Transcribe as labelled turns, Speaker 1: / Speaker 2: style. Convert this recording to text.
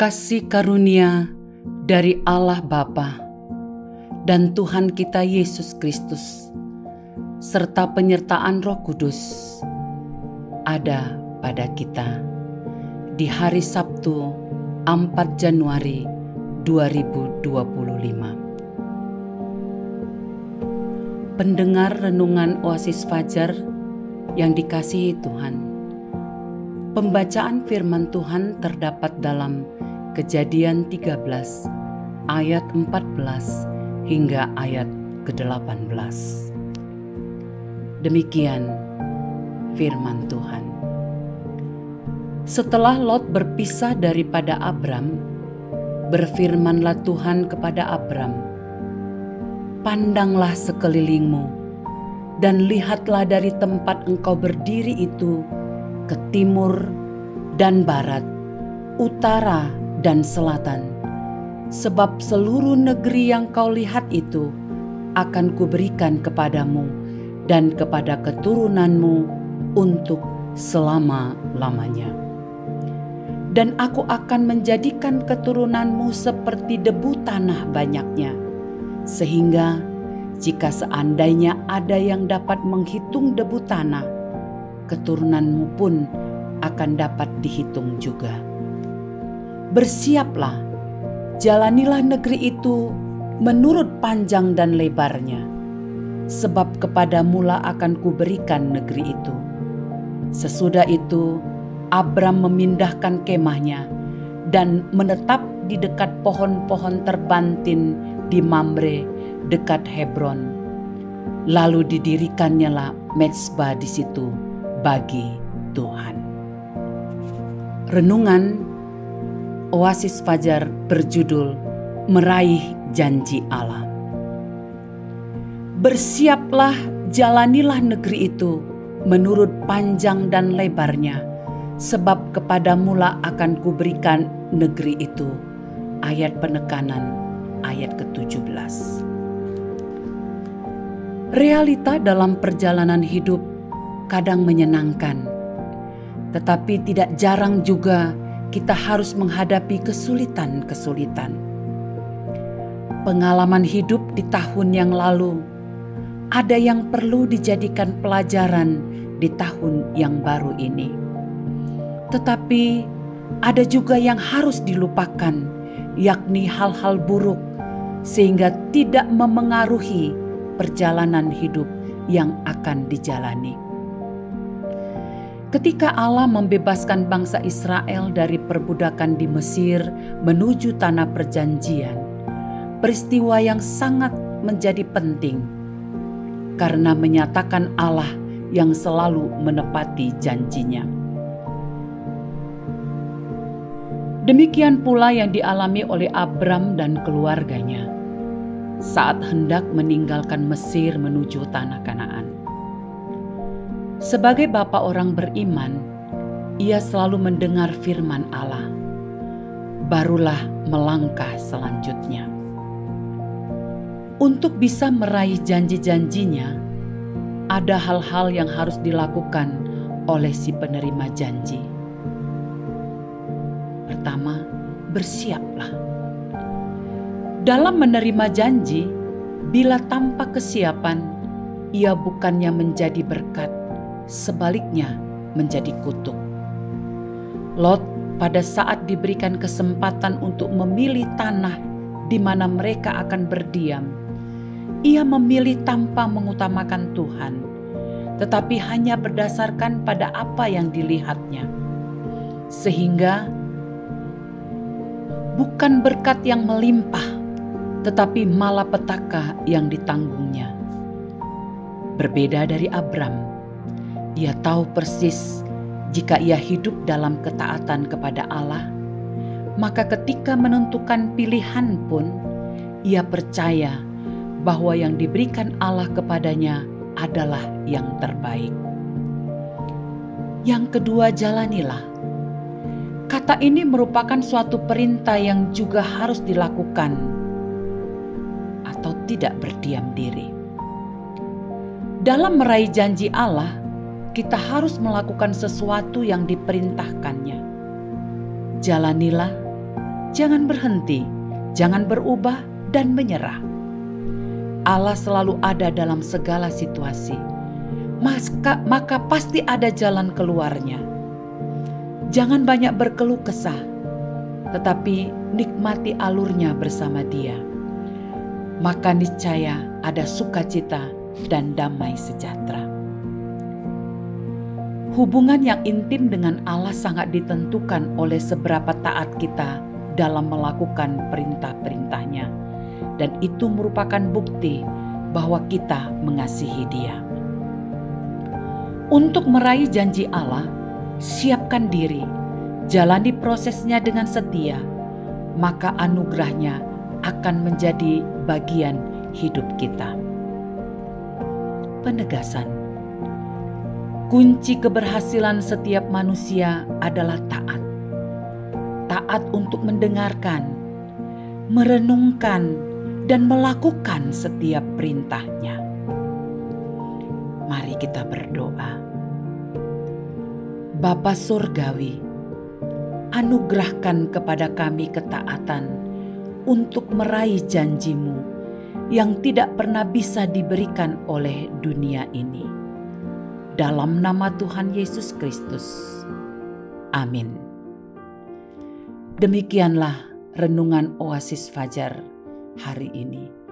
Speaker 1: Kasih karunia dari Allah Bapa dan Tuhan kita Yesus Kristus, serta penyertaan Roh Kudus ada pada kita di hari Sabtu 4 Januari 2025. Pendengar renungan Oasis Fajar yang dikasihi Tuhan, pembacaan firman Tuhan terdapat dalam Kejadian 13 ayat 14 hingga ayat ke-18. Demikian firman Tuhan. Setelah Lot berpisah daripada Abram, berfirmanlah Tuhan kepada Abram, "Pandanglah sekelilingmu dan lihatlah dari tempat engkau berdiri itu ke timur dan barat, utara dan selatan, sebab seluruh negeri yang kau lihat itu akan kuberikan kepadamu dan kepada keturunanmu untuk selama-lamanya. Dan aku akan menjadikan keturunanmu seperti debu tanah banyaknya, sehingga jika seandainya ada yang dapat menghitung debu tanah, keturunanmu pun akan dapat dihitung juga. Bersiaplah, jalanilah negeri itu menurut panjang dan lebarnya, sebab kepadamulah akan kuberikan negeri itu." Sesudah itu Abram memindahkan kemahnya dan menetap di dekat pohon-pohon terbantin di Mamre dekat Hebron. Lalu didirikannya mezbah di situ bagi Tuhan. Renungan Oasis Fajar berjudul Meraih Janji Allah. Bersiaplah, jalanilah negeri itu menurut panjang dan lebarnya, sebab kepadamulah akan kuberikan negeri itu. Ayat penekanan, ayat ke-17. Realita dalam perjalanan hidup kadang menyenangkan, tetapi tidak jarang juga kita harus menghadapi kesulitan-kesulitan. Pengalaman hidup di tahun yang lalu, ada yang perlu dijadikan pelajaran di tahun yang baru ini. Tetapi ada juga yang harus dilupakan, yakni hal-hal buruk, sehingga tidak memengaruhi perjalanan hidup yang akan dijalani. Ketika Allah membebaskan bangsa Israel dari perbudakan di Mesir menuju tanah perjanjian, peristiwa yang sangat menjadi penting karena menyatakan Allah yang selalu menepati janjinya. Demikian pula yang dialami oleh Abram dan keluarganya saat hendak meninggalkan Mesir menuju tanah Kanaan. Sebagai bapa orang beriman, ia selalu mendengar firman Allah, barulah melangkah selanjutnya. Untuk bisa meraih janji-janjinya, ada hal-hal yang harus dilakukan oleh si penerima janji. Pertama, bersiaplah. Dalam menerima janji, bila tanpa kesiapan, ia bukannya menjadi berkat, sebaliknya menjadi kutuk. Lot pada saat diberikan kesempatan untuk memilih tanah di mana mereka akan berdiam, ia memilih tanpa mengutamakan Tuhan, tetapi hanya berdasarkan pada apa yang dilihatnya. Sehingga bukan berkat yang melimpah, tetapi malapetaka yang ditanggungnya. Berbeda dari Abram, ia tahu persis jika ia hidup dalam ketaatan kepada Allah, maka ketika menentukan pilihan pun, ia percaya bahwa yang diberikan Allah kepadanya adalah yang terbaik. Yang kedua, jalanilah. Kata ini merupakan suatu perintah yang juga harus dilakukan atau tidak berdiam diri. Dalam meraih janji Allah, kita harus melakukan sesuatu yang diperintahkannya. Jalanilah, Jangan berhenti, jangan berubah dan menyerah. Allah selalu ada dalam segala situasi, maka pasti ada jalan keluarnya. Jangan banyak berkeluh kesah, tetapi nikmati alurnya bersama Dia. Maka niscaya ada sukacita dan damai sejahtera. Hubungan yang intim dengan Allah sangat ditentukan oleh seberapa taat kita dalam melakukan perintah-perintahnya, dan itu merupakan bukti bahwa kita mengasihi Dia. Untuk meraih janji Allah, siapkan diri, jalani prosesnya dengan setia, maka anugerahnya akan menjadi bagian hidup kita. Penegasan. Kunci keberhasilan setiap manusia adalah taat. Taat untuk mendengarkan, merenungkan, dan melakukan setiap perintahnya. Mari kita berdoa. Bapa Surgawi, anugerahkan kepada kami ketaatan untuk meraih janji-Mu yang tidak pernah bisa diberikan oleh dunia ini. Dalam nama Tuhan Yesus Kristus. Amin. Demikianlah renungan Oasis Fajar hari ini.